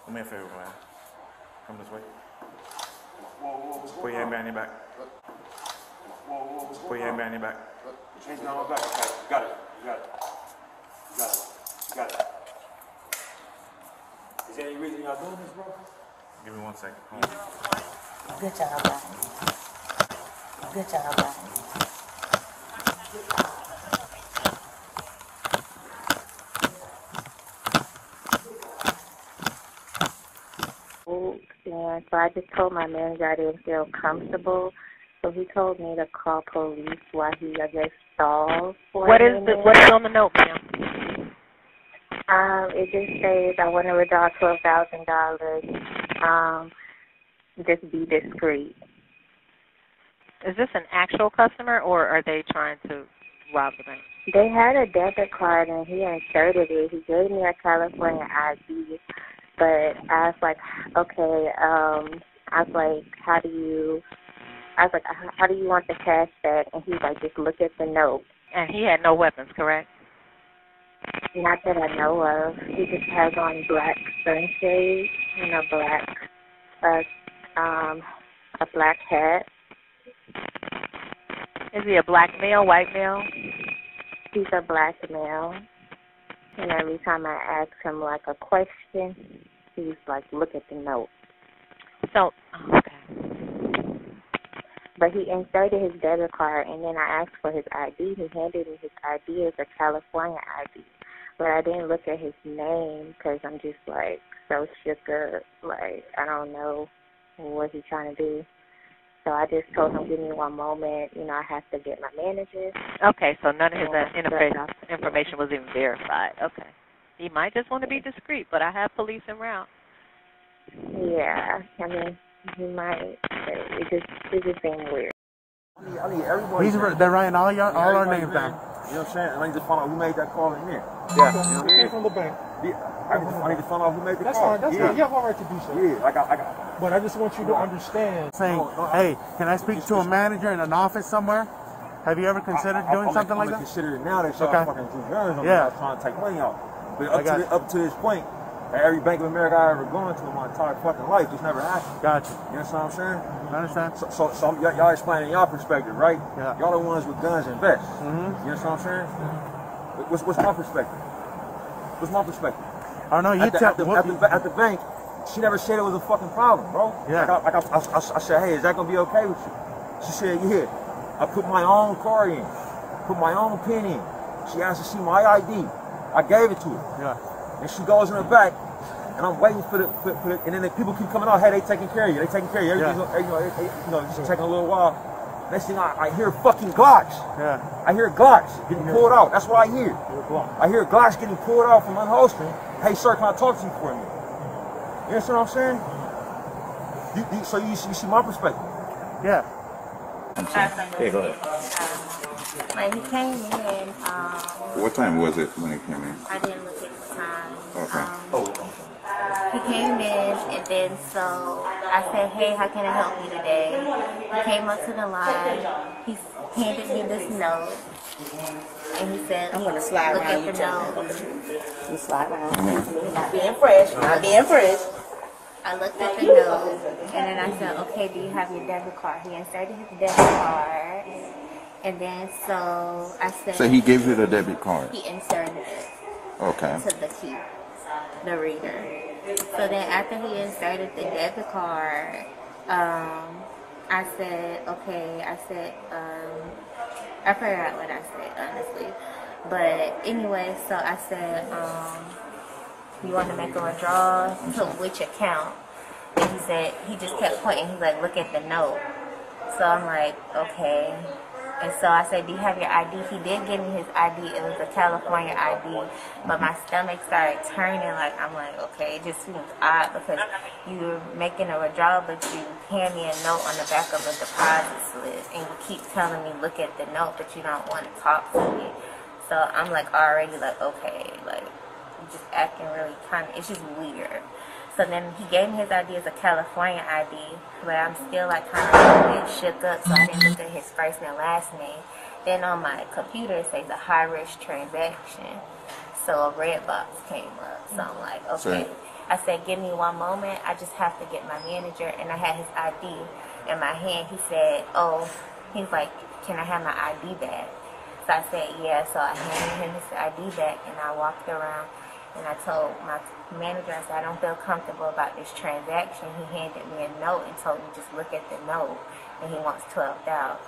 Do me a favor, man. Come this way. Put your hand behind your back. Put your hand behind your back. Hands behind my back. Okay, got it. You got it. You got it. You got it. Is there any reason y'all doing this, bro? Give me 1 second. Hold on. Good job, guys. Good job, guys. And so I just told my manager I didn't feel comfortable. So he told me to call police while he, I guess, stalled for what a is minute. what is on the note, ma'am? It just says I want to withdraw $12,000. Just be discreet. Is this an actual customer, or are they trying to rob the bank? They had a debit card, and he inserted it. He gave me a California ID, but I was like, okay, I was like, how do you want the cash back? And he's like, just look at the note. And he had no weapons, correct? Not that I know of. He just has on black sunshades and a black hat. Is he a black male, white male? He's a black male. And every time I ask him, like, a question, he's like, look at the note. So, okay. But he inserted his debit card, and then I asked for his ID. He handed me his ID as a California ID. But I didn't look at his name because I'm just, like, so shook up. Like, I don't know what he's trying to do. So I just told him, give me 1 moment. You know, I have to get my manager. Okay, so none of his information was even verified. Okay. He might just want to be discreet, but I have police en route. Yeah, I mean, he might. It just seemed weird. I need everybody. They're writing all our names down. You know what I'm saying? And I need to find out who made that call in there. Yeah. You know what I mean? From the bank. Yeah. I need to find out who made the That's call. fine. That's fine. You have all right to do so. Yeah, I got. But I just want you to understand. Saying, hey, can I speak to a manager in an office somewhere? Have you ever considered doing something like that? I'm consider it now that y'all fucking do guns. I'm not trying to take money out. But up to this point, at every Bank of America I ever gone to in my entire fucking life, just never happened. Gotcha. You know what I'm saying? I understand. So y'all explaining y'all perspective, right? Yeah. Y'all the ones with guns and vests. Mm-hmm. You know what I'm saying? What's my perspective? What's my perspective? I don't know. At the bank, she never said it was a fucking problem, bro. Yeah. I said, hey, is that gonna be okay with you? She said, yeah. I put my own card in, put my own pin in. She asked to see my ID. I gave it to her. Yeah. And she goes in the back, and I'm waiting for the and then the people keep coming out. Hey, they taking care of you. They taking care of you. Everything's just taking a little while. Next thing I hear fucking Glocks. Yeah. I hear Glocks getting pulled out. That's what I hear. I hear Glocks getting pulled out from unholstering. Hey, sir, can I talk to you for a minute? You understand what I'm saying? So you see my perspective? Yeah. Hey, go ahead. Like, he came in. What time was it when he came in? I didn't look at the time. Okay. He came in, and then so I said, hey, how can I help you today? He came up to the line. He handed me this note, and he said, I'm going to slide look around at the note. You slide around. Not being fresh. Not being fresh. I looked at the note, and then I said, okay, do you have your debit card? He inserted his debit card, and then so I said... So he gave you the debit card? He inserted it to the key, the reader. So then after he inserted the debit card, I said, okay, I forgot what I said, honestly. But anyway, so I said, you want to make a withdrawal to which account? And he said, he just kept pointing. He's like, look at the note. So I'm like, okay. And so I said, do you have your ID? He did give me his ID. It was a California ID. But my stomach started turning. I'm like, okay, it just seems odd because you're making a withdrawal, but you hand me a note on the back of a deposit slip. And you keep telling me, look at the note, but you don't want to talk to me. So I'm like, already like, okay, like, you're just acting really it's just weird. So then he gave me his ID as a California ID, but I'm still like kind of a bit shook up, so I didn't look at his first and last name. Then on my computer it says a high risk transaction, so a red box came up. So I'm like, okay. I said, give me one moment. I just have to get my manager. And I had his ID in my hand. He said, oh, he's like, can I have my ID back? So I said, yeah. So I handed him his ID back, and I walked around, and I told my manager, I said, I don't feel comfortable about this transaction. He handed me a note and told me just look at the note, and he wants $12,000.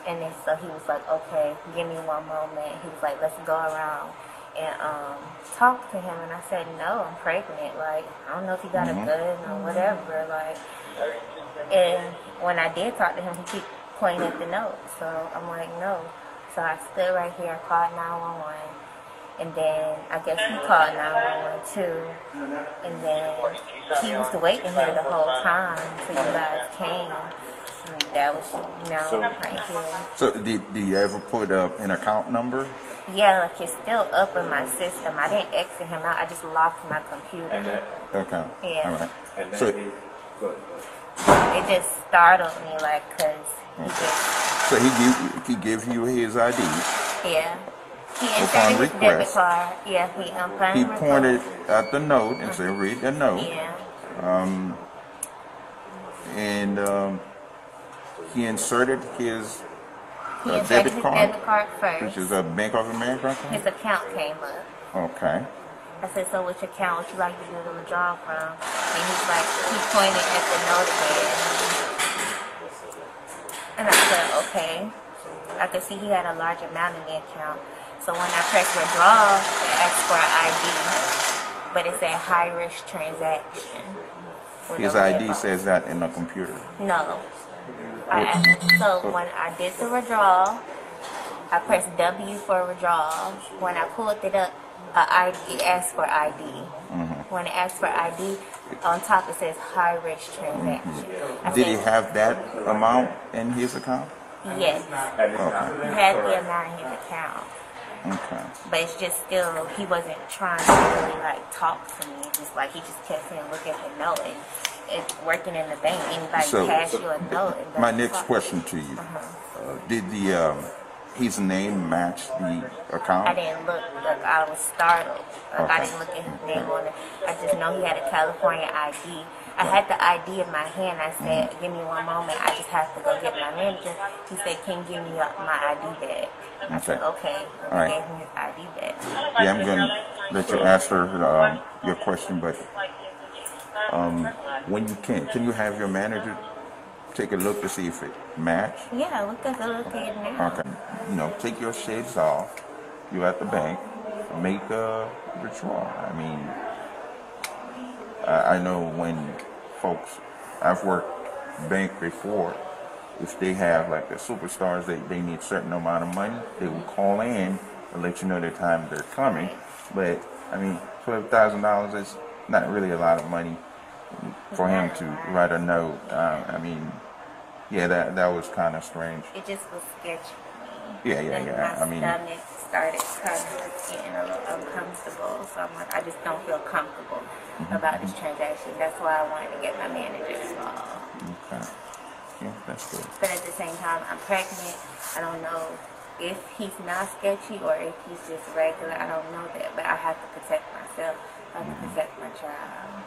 And then so he was like, okay, give me one moment. He was like, let's go around and talk to him. And I said, no, I'm pregnant. Like, I don't know if he got a gun or whatever. Like, and when I did talk to him, he kept pointing at the note. So I'm like, no. So I stood right here, called 911. And then I guess he called 911 too. And then he was waiting here the whole time till you guys came. And that was, right here. So did you ever put an account number? Yeah, like it's still up in my system. I didn't exit him out. I just locked my computer. Okay. Yeah. All right. So It just startled me, like, cause he gives you his ID. yeah. He Upon inserted his debit request. card. Yeah, He pointed at the note and said, "Read the note." Yeah. He inserted his He inserted his debit card which first. is a Bank of America account. His account came up. Okay. I said, so which account would you like to do the withdrawal from? And he's like, he pointed at the note again. And I said, okay. I could see he had a large amount in the account. So when I pressed withdraw, it asked for an ID. But it said high risk transaction. His ID says that in the computer. No. So when I did the withdrawal, I pressed W for withdrawal. When I pulled it up, it asked for ID. When it asked for ID, on top it says high risk transaction. Did he have that amount in his account? Yes. Okay. He had the amount in his account. Okay. But it's just still, he wasn't trying to really like talk to me. Just like he just kept saying, look at the note. And it's working in the bank. Anybody pass you a note. And My next question to you: did his name match the account? I didn't look. Like, I was startled. Like, I didn't look at his name on it. I just know he had a California ID. I had the ID in my hand. I said, give me one moment. I just have to go get my manager. He said, can you give me my ID back? I said, okay. All right. I gave him his ID back. Yeah, I'm going to let you answer your question, but when you can you have your manager take a look to see if it matched? Yeah, look at it now. Okay. Take your shades off. You're at the bank. Make a withdrawal. I mean, I know when folks, I've worked bank before, if they have like the superstars, they need a certain amount of money, they will call in and let you know the time they're coming. But I mean, $12,000 is not really a lot of money for him to write a note. I mean, yeah, that was kind of strange. It just was sketchy. Yeah. My stomach started kind of getting a little uncomfortable. So I'm like, I just don't feel comfortable about this transaction. That's why I wanted to get my manager involved. Okay. Yeah, that's good. But at the same time, I'm pregnant. I don't know if he's not sketchy or if he's just regular. I don't know that. But I have to protect myself. I have to protect my child.